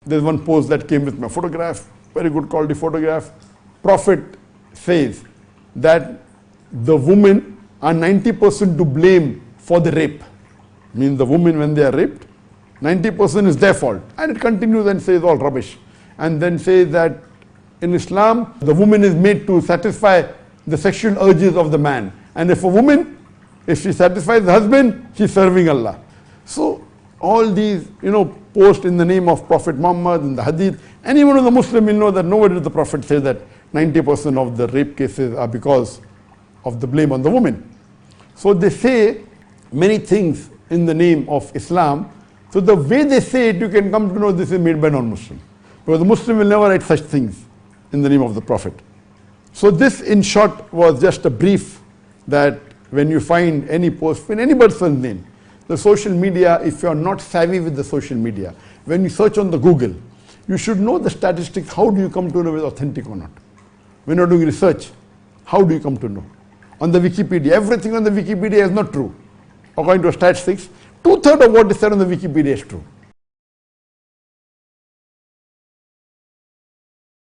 There's one post that came with my photograph, very good quality photograph. Prophet says that the women are 90% to blame for the rape. Means the women, when they are raped, 90% is their fault. And it continues and says all rubbish. And then says that in Islam, the woman is made to satisfy the sexual urges of the man. And if a woman, if she satisfies the husband, she's serving Allah. So all these, posts in the name of Prophet Muhammad and the Hadith, anyone who's a Muslim will know that nowhere did the Prophet say that 90% of the rape cases are because of the blame on the woman. So they say many things in the name of Islam. So the way they say it, you can come to know this is made by non-Muslim. Because the Muslim will never write such things in the name of the Prophet. So this in short was just a brief that when you find any post in any person's name, the social media, if you are not savvy with the social media, when you search on the Google, you should know the statistics. How do you come to know whether it's authentic or not? When you're doing research, how do you come to know? On the Wikipedia, everything on the Wikipedia is not true. According to statistics, 2/3 of what is said on the Wikipedia is true.